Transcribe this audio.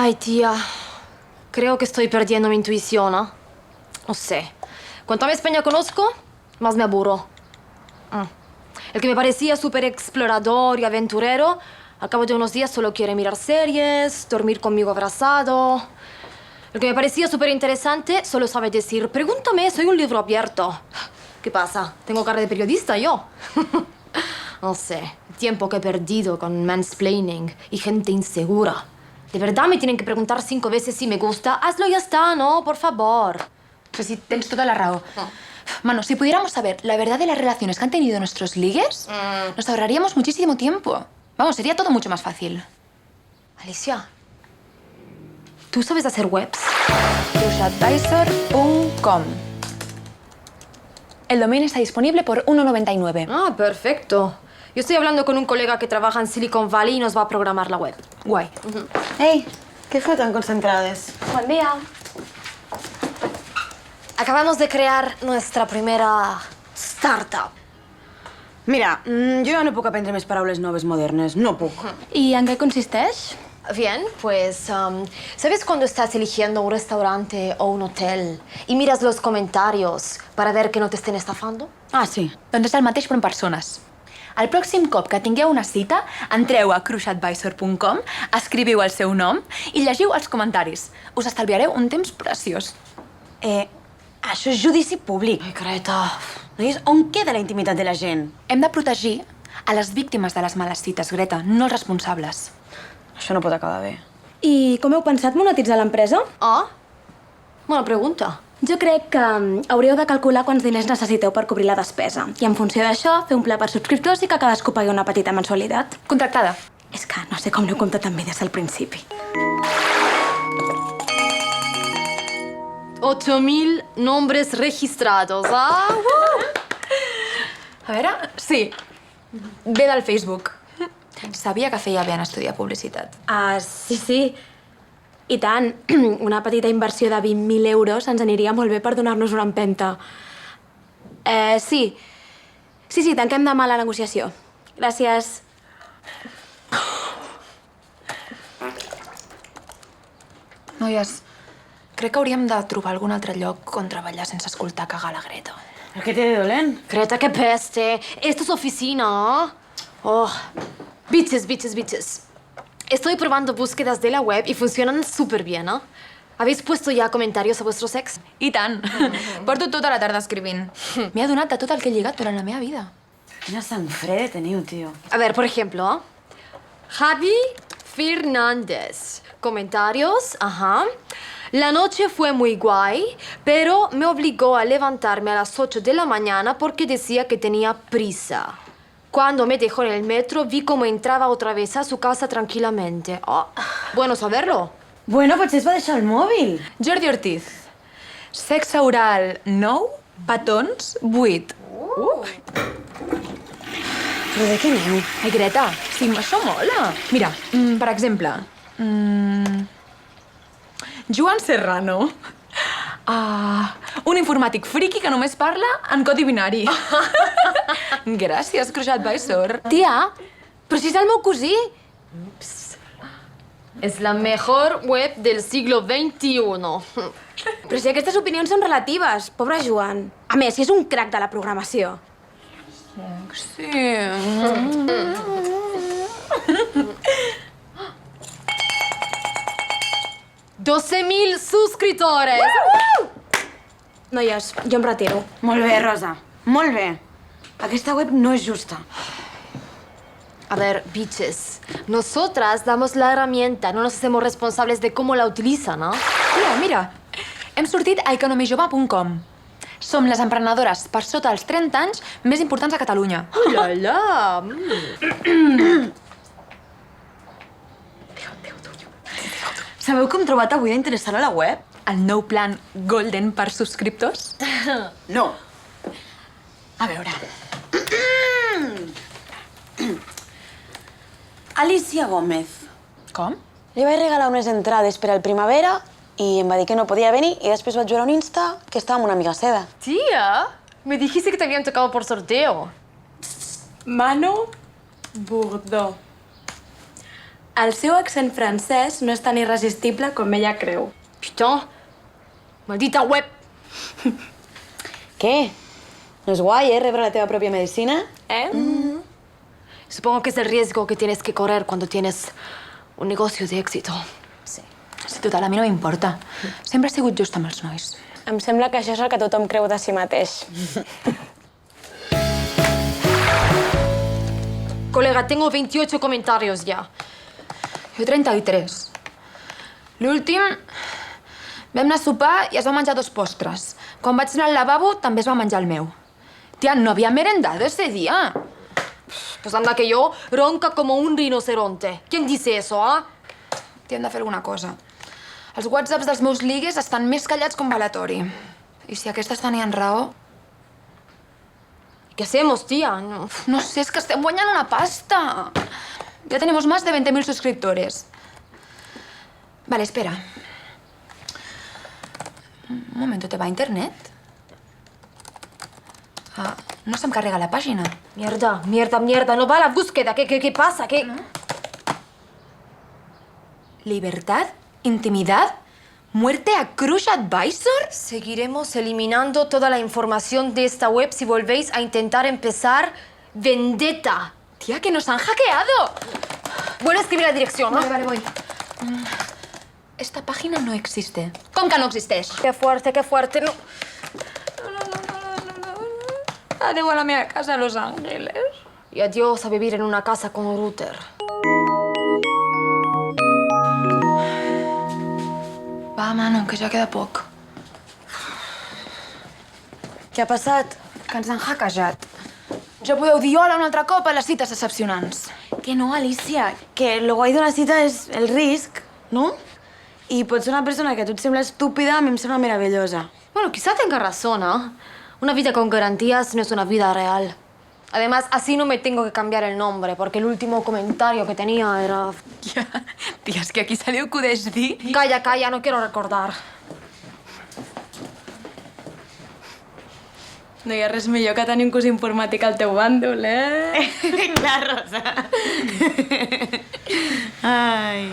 Ay, tía. Creo que estoy perdiendo mi intuición, ¿no? No sé. Cuanto más Peña conozco, más me aburro. El que me parecía súper explorador y aventurero, al cabo de unos días solo quiere mirar series, dormir conmigo abrazado. El que me parecía súper interesante solo sabe decir, pregúntame, soy un libro abierto. ¿Qué pasa? ¿Tengo cara de periodista yo? No sé, el tiempo que he perdido con mansplaining y gente insegura. ¿De verdad me tienen que preguntar 5 veces si me gusta? Hazlo y ya está, ¿no? Por favor. Pues sí, tienes toda la razón. Mano, si pudiéramos saber la verdad de las relaciones que han tenido nuestros ligues, nos ahorraríamos muchísimo tiempo. Vamos, sería todo mucho más fácil. Alicia, ¿tú sabes hacer webs? Crushadvisor.com. El dominio está disponible por 1,99. Ah, perfecto. Yo estoy hablando con un colega que trabaja en Silicon Valley y nos va a programar la web. Guay. Ei, què feu tan concentrades? Buen día. Acabamos de crear nuestra primera startup. Mira, jo ja no puc aprendre més paraules noves modernes. No puc. ¿Y en qué consisteix? Bien, pues, ¿sabes cuando estás eligiendo un restaurante o un hotel y miras los comentarios para ver que no te estén estafando? Ah, sí. Doncs és el mateix però en persones. El pròxim cop que tingueu una cita, entreu a crushadvisor.com, escriviu el seu nom i llegiu els comentaris. Us estalviareu un temps preciós. Això és judici públic. Ay, Greta. Noies, on queda la intimitat de la gent? Hem de protegir a les víctimes de les males cites, Greta, no els responsables. Això no pot acabar bé. I com heu pensat monetitzar l'empresa? Ah, buena pregunta. Jo crec que hauríeu de calcular quants diners necessiteu per cobrir la despesa. I en funció d'això, fer un pla per subscriptors i que cadascú pagui una petita mensualitat. Contractada. És que no sé com n'heu comptat amb mi des del principi. 8.000 nombres registrados, ¿ah? A veure, sí. Ve del Facebook. Sabia que feia bé en estudiar publicitat. Ah, sí. I tant. Una petita inversió de 20.000 euros ens aniria molt bé per donar-nos una empenta. Sí, tanquem demà la negociació. Gràcies. Noies, crec que hauríem de trobar algun altre lloc on treballar sense escoltar cagar la Greta. Però què té de dolent? Greta, qué peste. Esto es oficina, ¿ah? Oh, bitches. Estoy probando búsquedas de la web y funcionan súper bien, ¿no? ¿Habéis puesto ya comentarios a vuestros ex? I tant. Porto tota la tarda escrivint. M'he adonat de tot el que he lligat durant la meva vida. Quina sang freda teniu, tio. A ver, por ejemplo, Javi Fernández. Comentarios, ajá. La noche fue muy guay, pero me obligó a levantarme a las 8 de la mañana porque decía que tenía prisa. Cuando me dejó en el metro, vi cómo entraba otra vez a su casa tranquilamente. Oh, bueno saberlo. Bueno, potser es va deixar el mòbil. Jordi Ortiz. Sexe oral 9, petons 8. Però de què aneu? Ai, Greta, sí, això mola. Mira, per exemple, Joan Serrano. Un informàtic friqui que només parla en codi binari. Gràcies, Crushadvisor. Tia, però si és el meu cosí. Es la mejor web del siglo XXI. Però si aquestes opinions són relatives, pobre Joan. A més, si és un crac de la programació. Sí. 12.000 suscriptores. Noies, jo em retiro. Molt bé, Rosa. Molt bé. Aquesta web no és justa. A ver, bitches, nosotras damos la herramienta, no nos hacemos responsables de cómo la utilizan, ¿no? Mira, hem sortit a economijove.com. Som les emprenedores per sota dels 30 anys més importants a Catalunya. ¡Ulala! Sabeu que hem trobat avui d'interessant a la web? El nou plan Golden per subscriptors? No. A veure. Alicia Gómez. Com? Li vaig regalar unes entrades per al Primavera i em va dir que no podia venir i després vaig veure un Insta que estava amb una amiga seva. Tía, me dijiste que te habían tocado por sorteo. Manu Burdó. El seu accent francès no és tan irresistible com ella creu. Putain, maldita web. Què? No és guai, rebre la teva pròpia medicina? Supongo que es el riesgo que tienes que correr cuando tienes un negocio de éxito. Sí, total, a mi no m'importa. Sempre he sigut just amb els nois. Em sembla que això és el que tothom creu de si mateix. Colega, tengo 28 comentarios ya. Jo 33. L'últim... Vam anar a sopar i es va menjar 2 postres. Quan vaig anar al lavabo, també es va menjar el meu. Tia, no había merendado ese día. Pues anda que yo ronca como un rinoceronte. ¿Quién dice eso, ah? Tia, hem de fer alguna cosa. Els whatsapps dels meus ligues estan més callats que un balatori. I si aquestes tenien raó... ¿Qué hacemos, tía? No. No sé, es que estem guanyant una pasta. Ya tenemos más de 20.000 suscriptores. Vale, espera. Un momento, ¿te va a internet? Ah, no se me carga la página. Mierda, mierda, mierda. No va la búsqueda. ¿Qué pasa? ¿Qué? ¿No? ¿Libertad? ¿Intimidad? ¿Muerte a Crush Advisor? Seguiremos eliminando toda la información de esta web si volvéis a intentar empezar Vendetta. Tía, que nos han hackeado. Vuelve a escribir la dirección, ¿no? Vale, voy. Esta página no existe. ¿Cómo que no existeix? Qué fuerte, qué fuerte. No. Adeu a la meva casa a Los Ángeles. Y adiós a vivir en una casa con un router. Va, mano, que ja queda poc. Què ha passat? Que ens han hackejat. Ja podeu dir hola un altre cop a les cites decepcionants. Que no, Alicia, que lo guai d'una cita és el risc, no? I pots ser una persona que a tu et sembla estúpida, a mi em sembla meravellosa. Bueno, quizá tenga razón, ¿ah? Una vida con garantías no es una vida real. Además, así no me tengo que cambiar el nombre, porque el último comentario que tenía era... Tia, és que aquí se li acudeix dir... Calla, calla, no quiero recordar. No hi ha res millor que tenir un curs informàtic al teu bàndol, eh? Clar, Rosa. Ai...